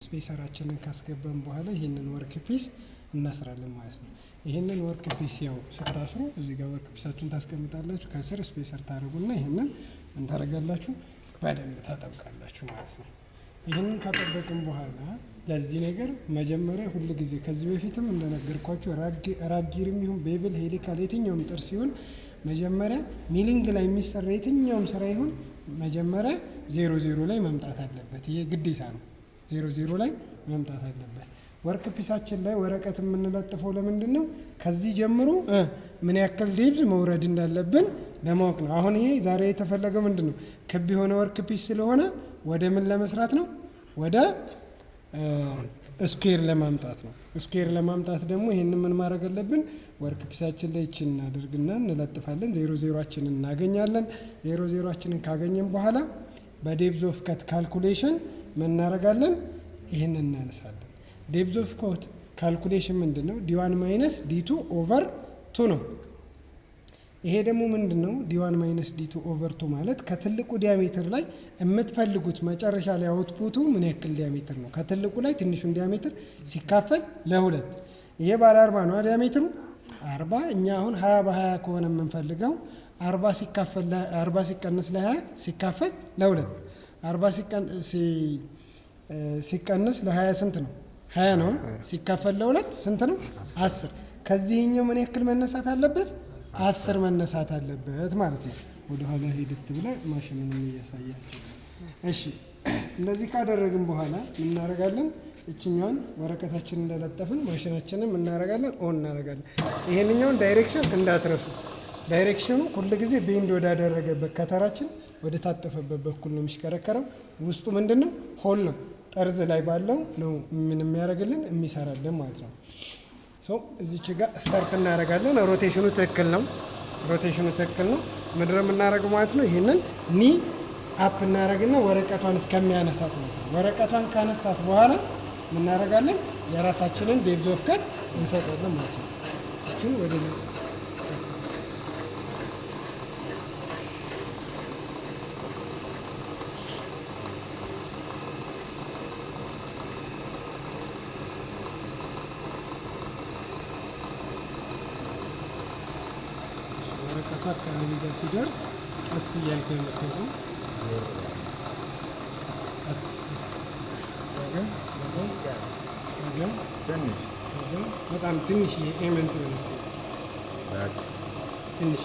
ስፔሰራችንን ካስገባን በኋላ ይሄንን ወርክ ፒስ እናስራለን ማለት ነው። ይሄንን ወርክ ፒስ ያው ስታስሩ እዚህ ጋር ወርክ ፒሳችሁን ታስቀምጣላችሁ። ከስር ስፔሰር ታደርጉና ይሄንን እንታረጋላችሁ በደንብ ታጠብቃላችሁ ማለት ነው። ይሄንን ካጠበቅን በኋላ ለዚህ ነገር መጀመሪያ ሁሉ ጊዜ ከዚህ በፊትም እንደነገርኳችሁ ራጊርም ይሁን ቤብል ሄሊካል የትኛውም ጥርስ ሲሆን መጀመሪያ ሚሊንግ ላይ የሚሰራ የትኛውም ስራ ይሁን መጀመሪያ 00 ላይ መምጣት አለበት። ይሄ ግዴታ ነው። 00 ላይ መምጣት አለበት። ወርክ ፒሳችን ላይ ወረቀት የምንለጥፈው ለምንድን ነው? ከዚህ ጀምሮ ምን ያክል ዴብዝ መውረድ እንዳለብን ለማወቅ ነው። አሁን ይሄ ዛሬ የተፈለገው ምንድን ነው? ክብ የሆነ ወርክ ፒስ ስለሆነ ወደ ምን ለመስራት ነው? ወደ ስኩዌር ለማምጣት ነው። ስኩዌር ለማምጣት ደግሞ ይሄን ምን ማድረግ አለብን? ወርክ ፒሳችን ላይ እቺን እናደርግና እንለጥፋለን። 00አችንን እናገኛለን። 00አችንን ካገኘን በኋላ በዴብዝ ኦፍ ከት ካልኩሌሽን ምን እናደርጋለን? ይሄንን እናነሳለን። ዴብዝ ኦፍ ከት ካልኩሌሽን ምንድነው? ዲ1 ማይነስ ዲ2 ኦቨር 2 ነው። ይሄ ደግሞ ምንድነው? ዲ1 ማይነስ ዲ2 ኦቨር 2 ማለት ከትልቁ ዲያሜትር ላይ የምትፈልጉት መጨረሻ ላይ አውትፑቱ ምን ያክል ዲያሜትር ነው። ከትልቁ ላይ ትንሹን ዲያሜትር ሲካፈል ለሁለት። ይሄ ባለ 40 ነው ዲያሜትሩ 40። እኛ አሁን 20 በ20 ከሆነ የምንፈልገው 40 ሲካፈል ለ40 ሲቀነስ ለ20 ሲካፈል ለሁለት 40 ሲቀነስ ለ20 ስንት ነው? 20 ነው። ሲካፈል ለሁለት ስንት ነው? 10። ከዚህኛው ምን ያክል መነሳት አለበት? 10 መነሳት አለበት ማለት ነው። ወደ ኋላ ሄድት ብለ ማሽኑን እያሳያችሁ። እሺ እንደዚህ ካደረግን በኋላ እናደርጋለን። እችኛውን ወረቀታችንን እንደለጠፍን ማሽናችንን እናደርጋለን፣ ኦን እናደርጋለን። ይሄንኛውን ዳይሬክሽን እንዳትረሱ። ዳይሬክሽኑ ሁሉ ጊዜ ቤንድ ወዳደረገበት ከተራችን ወደ ታጠፈበት በኩል ነው የሚሽከረከረው። ውስጡ ምንድነው? ሆል ነው። ጠርዝ ላይ ባለው ነው ምን የሚያደርግልን የሚሰራልን ማለት ነው። እዚች ጋር ስታርት እናደርጋለን። ሮቴሽኑ ትክክል ነው። ምንድነው የምናደርገው ማለት ነው? ይሄንን ኒ አፕ እናደርግና ወረቀቷን እስከሚያነሳት ማለት ነው። ወረቀቷን ካነሳት በኋላ ምን እናደርጋለን? የራሳችንን ዴብዝ ኦፍ ከት እንሰጣለን ማለት ነው። እቺን ወደ ወረቀቷ አካባቢ ጋር ሲደርስ ቀስ እያልኩ የምትገቡ ቀስ በጣም ትንሽ ኤመንት ነው። ትንሽ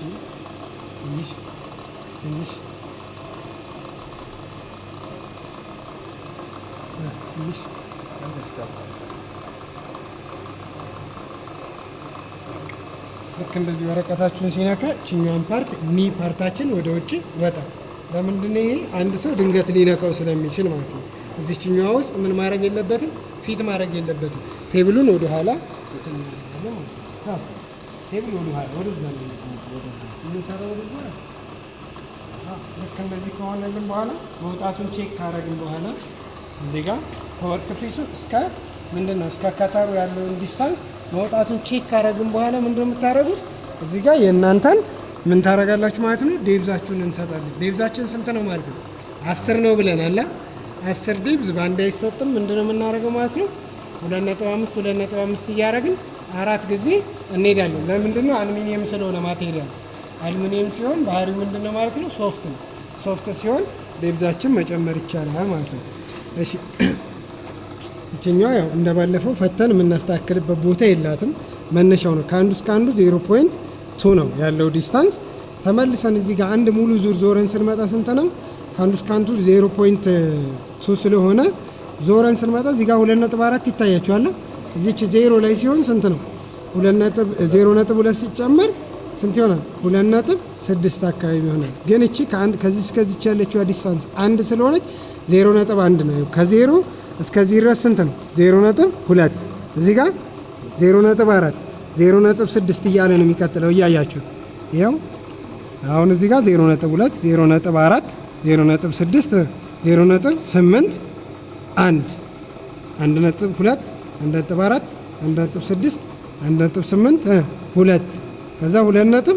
ልክ እንደዚህ ወረቀታችሁን ሲነካ ችኛዋን ፓርት ኒ ፓርታችን ወደ ውጭ ወጣ። ለምንድነው? ይሄ አንድ ሰው ድንገት ሊነካው ስለሚችል ማለት ነው። እዚህ ችኛዋ ውስጥ ምን ማድረግ የለበትም? ፊት ማድረግ የለበትም። ቴብሉን ወደ ኋላ ቴብል ወደ ኋላ ወደዛ ነው የምንሰራው። ወደዛ ልክ እንደዚህ ከሆነልን በኋላ መውጣቱን ቼክ ካረግን በኋላ እዚህ ጋር ከወርክ ፒሱ እስከ ምንድነው እስከ ከታሩ ያለውን ዲስታንስ መውጣቱን ቼክ ካረግን በኋላ ምንድነው የምታረጉት? እዚህ ጋር የእናንተን ምን ታረጋላችሁ ማለት ነው? ዴብዛችሁን እንሰጣለን። ዴብዛችን ስንት ነው ማለት ነው? 10 ነው ብለናል። 10 ዴብዝ በአንድ አይሰጥም። ምንድነው የምናደርገው ማለት ነው? 2.5 እያደረግን 4 ጊዜ እንሄዳለን። ለምንድነው? አሉሚኒየም ስለሆነ ማቴሪያል አሉሚኒየም ሲሆን ባህሪው ምንድነው ማለት ነው? ሶፍት ነው። ሶፍት ሲሆን ዴብዛችን መጨመር ይቻላል ማለት ነው። እሺ እቺኛው ያው እንደባለፈው ፈተን የምናስተካክልበት ቦታ የላትም። መነሻው ነው ከአንዱ እስከ አንዱ 0.2 ነው ያለው ዲስታንስ። ተመልሰን እዚህ ጋር አንድ ሙሉ ዙር ዞረን ስንመጣ ስንት ነው? ከአንዱ እስከ አንዱ 0.2 ስለሆነ ዞረን ስንመጣ እዚህ ጋር 2.4 ይታያችኋል። እዚች 0 ላይ ሲሆን ስንት ነው? 0.2 ሲጨመር ስንት ይሆናል? 2.6 አካባቢ ይሆናል። ግን እቺ ከዚህ እስከዚች ያለችው ዲስታንስ አንድ ስለሆነች 0.1 ነው። ከ0 እስከዚህ ድረስ ስንት ነው? 0.2 እዚህ ጋር 0.4 0.6 እያለ ነው የሚቀጥለው። እያያችሁት ይኸው አሁን እዚህ ጋር 0.2 0.4 0.6 0.8 1 1.2 1.4 1.6 1.8 2 ከዛ 2.2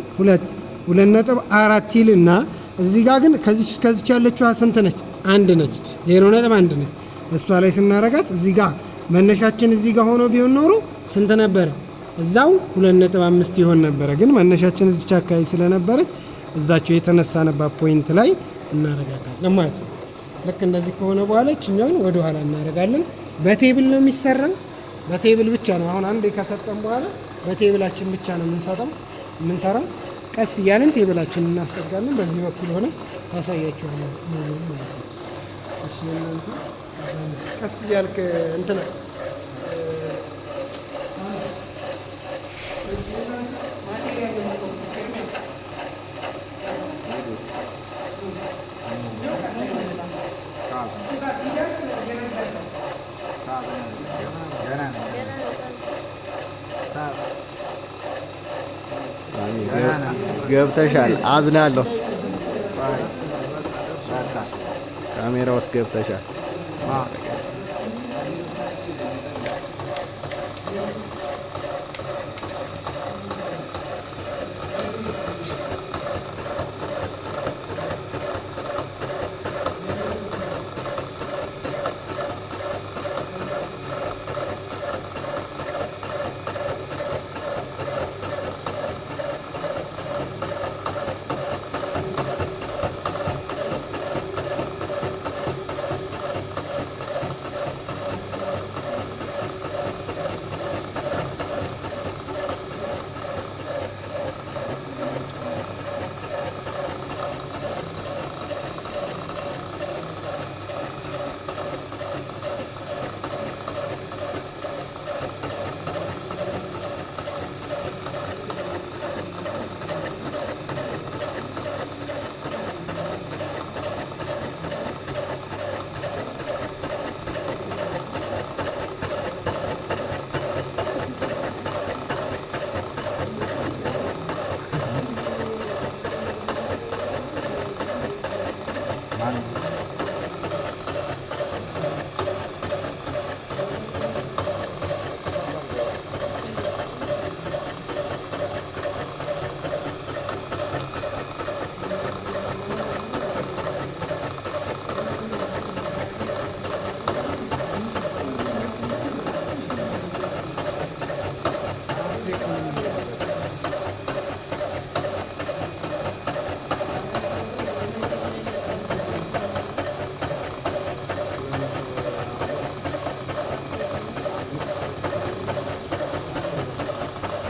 2.4 ይልና እዚህ ጋር ግን ከዚች እስከዚች ያለችው ስንት ነች? 1 ነች። 0.1 ነች። እሷ ላይ ስናረጋት እዚህ ጋር መነሻችን እዚህ ጋር ሆኖ ቢሆን ኖሮ ስንት ነበረ? እዛው 2.5 ይሆን ነበረ። ግን መነሻችን እዚች አካባቢ ስለነበረች እዛቸው የተነሳነባት ፖይንት ላይ እናረጋታለን ማለት ነው። ልክ እንደዚህ ከሆነ በኋላ እኛን ወደ ኋላ እናረጋለን። በቴብል ነው የሚሰራው። በቴብል ብቻ ነው። አሁን አንዴ ከሰጠን በኋላ በቴብላችን ብቻ ነው የምንሰራው። ቀስ እያለን ቴብላችን እናስጠጋለን። በዚህ በኩል ሆነ ታሳያችኋለሁ ማለት ነው። እሺ እናንተ ቀስ እያልክ እንትን ገብተሻል። አዝናለሁ። ካሜራ ውስጥ ገብተሻል።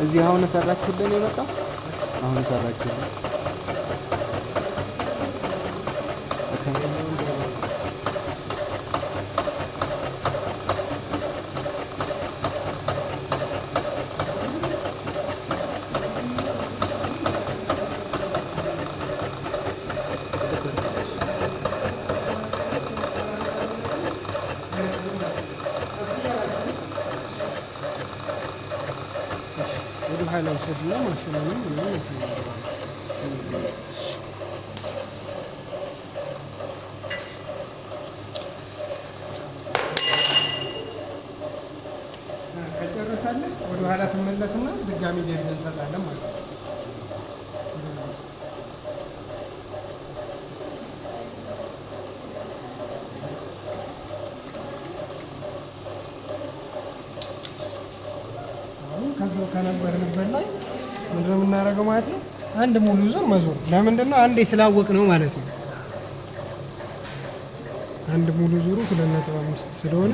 እዚህ አሁን ሰራችሁልን የመጣው አሁን ሰራችሁልን ወደ ኋላ ውሰድና ማሽኑንም ምንም ያሳያል። ከጨረሳለን ወደ ኋላ ትመለስና ድጋሚ ጀርዝ እንሰጣለን ማለት ነው። ከዛው ከነበርንበት ላይ ምንድን ነው የምናደርገው ማለት ነው? አንድ ሙሉ ዙር መዞር። ለምንድን ነው? አንዴ ስላወቅ ነው ማለት ነው። አንድ ሙሉ ዙሩ 2.5 ስለሆነ